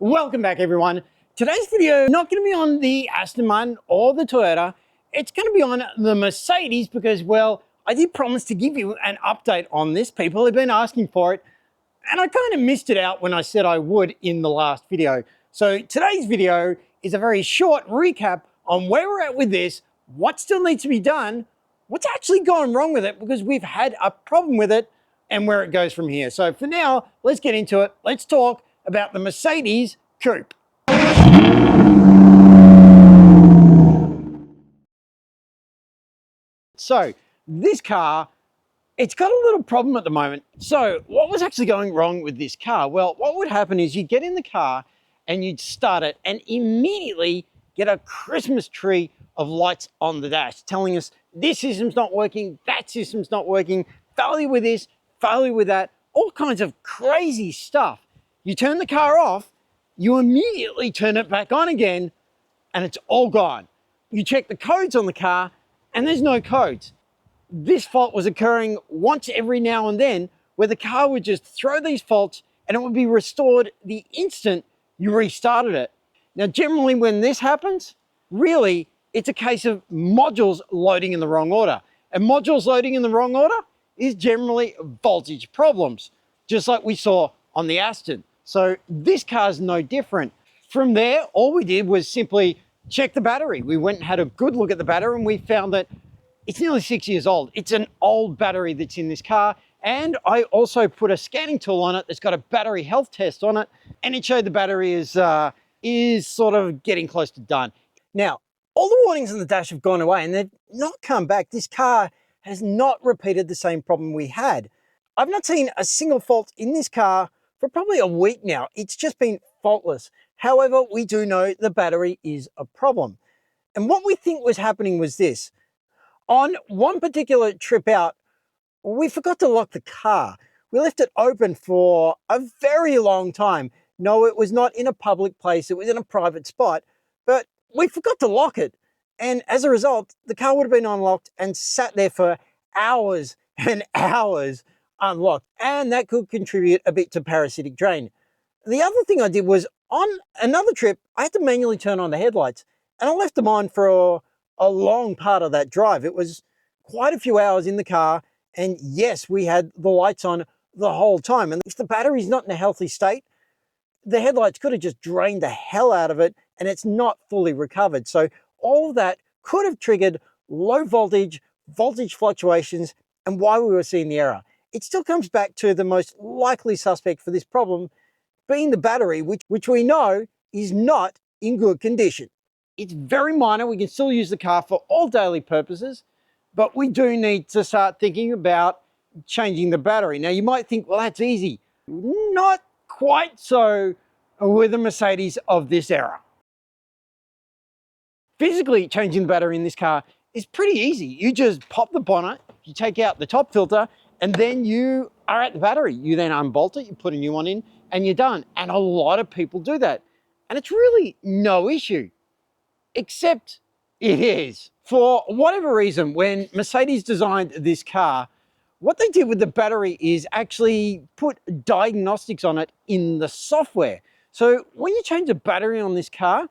Welcome back, everyone. Today's video not going to be on the Aston Martin or the Toyota. It's going to be on the Mercedes because, well, I did promise to give you an update on this. People have been asking for it, and I kind of missed it out when I said I would in the last video. So today's video is a very short recap on where we're at with this, what still needs to be done, what's actually gone wrong with it because we've had a problem with it, and where it goes from here. So for now, let's get into it. Let's talk about the Mercedes Coupe. So this car, it's got a little problem at the moment. So what was actually going wrong with this car? Well, what would happen is you'd get in the car and you'd start it and immediately get a Christmas tree of lights on the dash telling us this system's not working, that system's not working, failure with this, failure with that, all kinds of crazy stuff. You turn the car off, you immediately turn it back on again, and it's all gone. You check the codes on the car, and there's no codes. This fault was occurring once every now and then, where the car would just throw these faults, and it would be restored the instant you restarted it. Now, generally when this happens, really, it's a case of modules loading in the wrong order. And modules loading in the wrong order is generally voltage problems, just like we saw on the Aston. So this car is no different. From there, all we did was simply check the battery. We went and had a good look at the battery and we found that it's nearly 6 years old. It's an old battery that's in this car. And I also put a scanning tool on it that's got a battery health test on it. And it showed the battery is sort of getting close to done. Now, all the warnings on the dash have gone away and they've not come back. This car has not repeated the same problem we had. I've not seen a single fault in this car for probably a week now. It's just been faultless. However, we do know the battery is a problem. And what we think was happening was this. On one particular trip out, we forgot to lock the car. We left it open for a very long time. No, it was not in a public place. It was in a private spot, but we forgot to lock it. And as a result, the car would have been unlocked and sat there for hours and hours unlocked. And that could contribute a bit to parasitic drain. The other thing I did was on another trip, I had to manually turn on the headlights and I left them on for a long part of that drive. It was quite a few hours in the car. And yes, we had the lights on the whole time. And if the battery's not in a healthy state, the headlights could have just drained the hell out of it and it's not fully recovered. So all of that could have triggered low voltage fluctuations and why we were seeing the error. It still comes back to the most likely suspect for this problem being the battery, which we know is not in good condition. It's very minor. We can still use the car for all daily purposes, but we do need to start thinking about changing the battery. Now, you might think, well, that's easy. Not quite so with a Mercedes of this era. Physically changing the battery in this car is pretty easy. You just pop the bonnet, you take out the top filter, and then you are at the battery. You then unbolt it, you put a new one in, and you're done. And a lot of people do that. And it's really no issue, except it is. For whatever reason, when Mercedes designed this car, what they did with the battery is actually put diagnostics on it in the software. So when you change the battery on this car,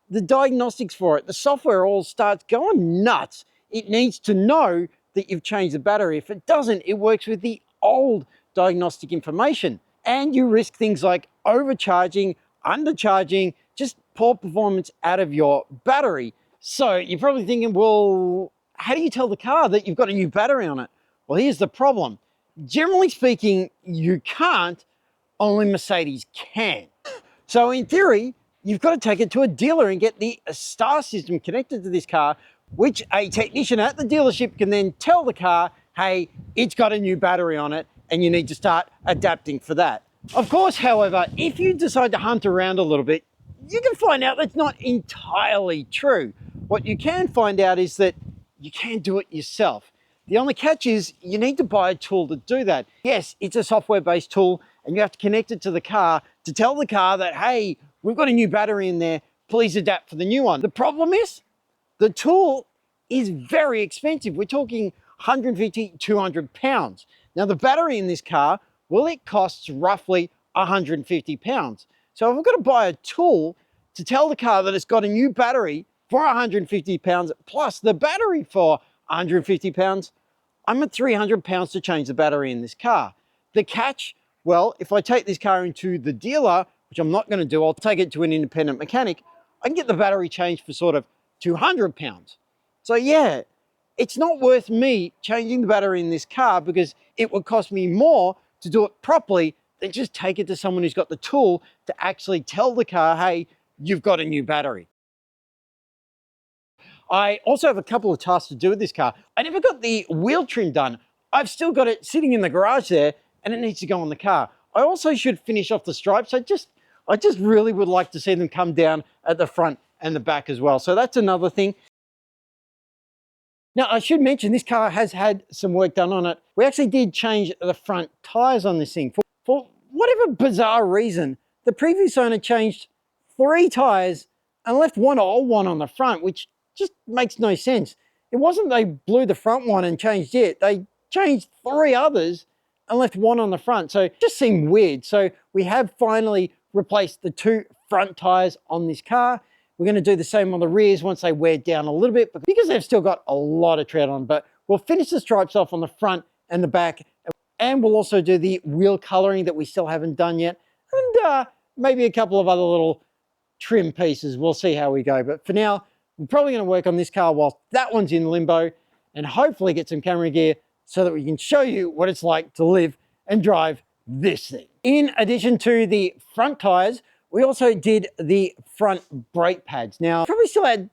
the diagnostics for it, the software all starts going nuts. It needs to know that you've changed the battery. If it doesn't, it works with the old diagnostic information. And you risk things like overcharging, undercharging, just poor performance out of your battery. So you're probably thinking, well, how do you tell the car that you've got a new battery on it? Well, here's the problem. Generally speaking, you can't, only Mercedes can. So in theory, you've got to take it to a dealer and get the star system connected to this car, which a technician at the dealership can then tell the car, hey, it's got a new battery on it and you need to start adapting for that. Of course, however, if you decide to hunt around a little bit, you can find out that's not entirely true. What you can find out is that you can do it yourself. The only catch is you need to buy a tool to do that. Yes, it's a software-based tool and you have to connect it to the car to tell the car that, hey, we've got a new battery in there, please adapt for the new one. The problem is the tool is very expensive. We're talking 150, 200 pounds. Now the battery in this car, well, it costs roughly 150 pounds. So if I've got to buy a tool to tell the car that it's got a new battery for 150 pounds plus the battery for 150 pounds, I'm at 300 pounds to change the battery in this car. The catch, well, if I take this car into the dealer, which I'm not going to do, I'll take it to an independent mechanic, I can get the battery changed for sort of 200 pounds. So yeah, it's not worth me changing the battery in this car because it would cost me more to do it properly than just take it to someone who's got the tool to actually tell the car, hey, you've got a new battery. I also have a couple of tasks to do with this car. I never got the wheel trim done. I've still got it sitting in the garage there and it needs to go on the car. I also should finish off the stripes. I just really would like to see them come down at the front and the back as well. So that's another thing. Now, I should mention this car has had some work done on it. We actually did change the front tires on this thing. For whatever bizarre reason, the previous owner changed 3 tires and left one old one on the front, which just makes no sense. It wasn't they blew the front one and changed it. They changed 3 others and left one on the front. So it just seemed weird. So we have finally replaced the 2 front tires on this car. We're going to do the same on the rears once they wear down a little bit because they've still got a lot of tread on. But we'll finish the stripes off on the front and the back. And we'll also do the wheel coloring that we still haven't done yet. And maybe a couple of other little trim pieces. We'll see how we go. But for now, we're probably going to work on this car whilst that one's in limbo and hopefully get some camera gear so that we can show you what it's like to live and drive this thing. In addition to the front tires, we also did the front brake pads. Now, probably still had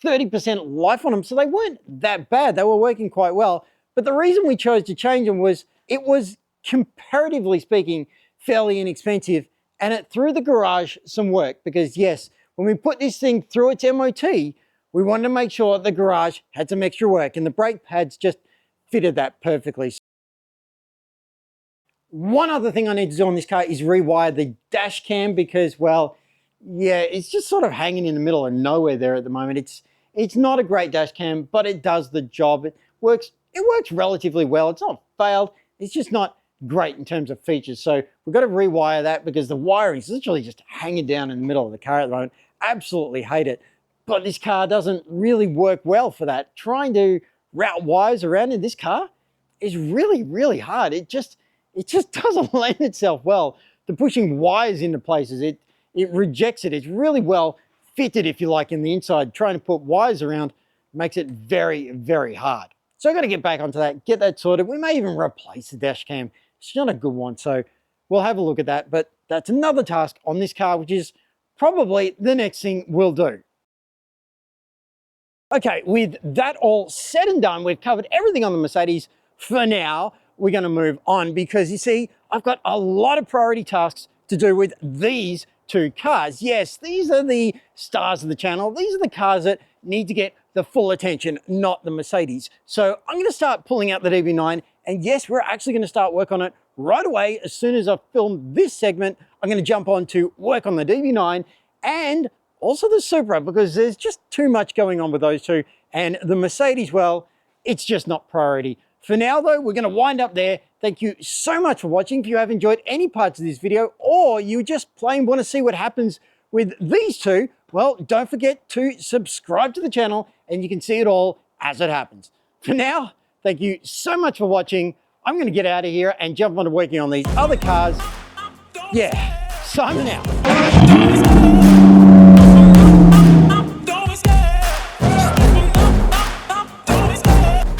30% life on them, so they weren't that bad. They were working quite well. But the reason we chose to change them was it was, comparatively speaking, fairly inexpensive, and it threw the garage some work because, yes, when we put this thing through its MOT, we wanted to make sure the garage had some extra work, and the brake pads just fitted that perfectly. One other thing I need to do on this car is rewire the dash cam because, well, yeah, it's just sort of hanging in the middle of nowhere there at the moment. It's not a great dash cam, but it does the job. It works relatively well. It's not failed. It's just not great in terms of features. So we've got to rewire that because the wiring is literally just hanging down in the middle of the car at the moment. Absolutely hate it. But this car doesn't really work well for that. Trying to route wires around in this car is really, really hard. It just doesn't lend itself well to pushing wires into places. It rejects it. It's really well fitted, if you like, in the inside. Trying to put wires around makes it very, very hard. So I've got to get back onto that, get that sorted. We may even replace the dash cam. It's not a good one, so we'll have a look at that. But that's another task on this car, which is probably the next thing we'll do. Okay, with that all said and done, we've covered everything on the Mercedes for now. We're going to move on because, you see, I've got a lot of priority tasks to do with these 2 cars. Yes, these are the stars of the channel. These are the cars that need to get the full attention, not the Mercedes. So I'm going to start pulling out the DB9, and yes, we're actually going to start work on it right away. As soon as I've filmed this segment, I'm going to jump on to work on the DB9 and also the Supra because there's just too much going on with those 2. And the Mercedes, well, it's just not priority. For now, though, we're going to wind up there. Thank you so much for watching. If you have enjoyed any parts of this video or you just plain want to see what happens with these 2, well, don't forget to subscribe to the channel and you can see it all as it happens. For now, thank you so much for watching. I'm going to get out of here and jump on to working on these other cars. Yeah, signing out.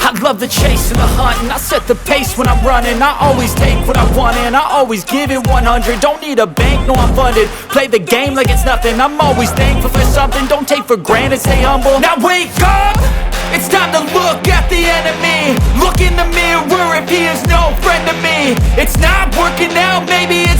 I love the chase and the hunt, and I set the pace when I'm running. I always take what I want and I always give it 100. Don't need a bank, no, I'm funded. Play the game like it's nothing. I'm always thankful for something. Don't take for granted, stay humble. Now wake up, it's time to look at the enemy. Look in the mirror if he is no friend to me. It's not working out, maybe it's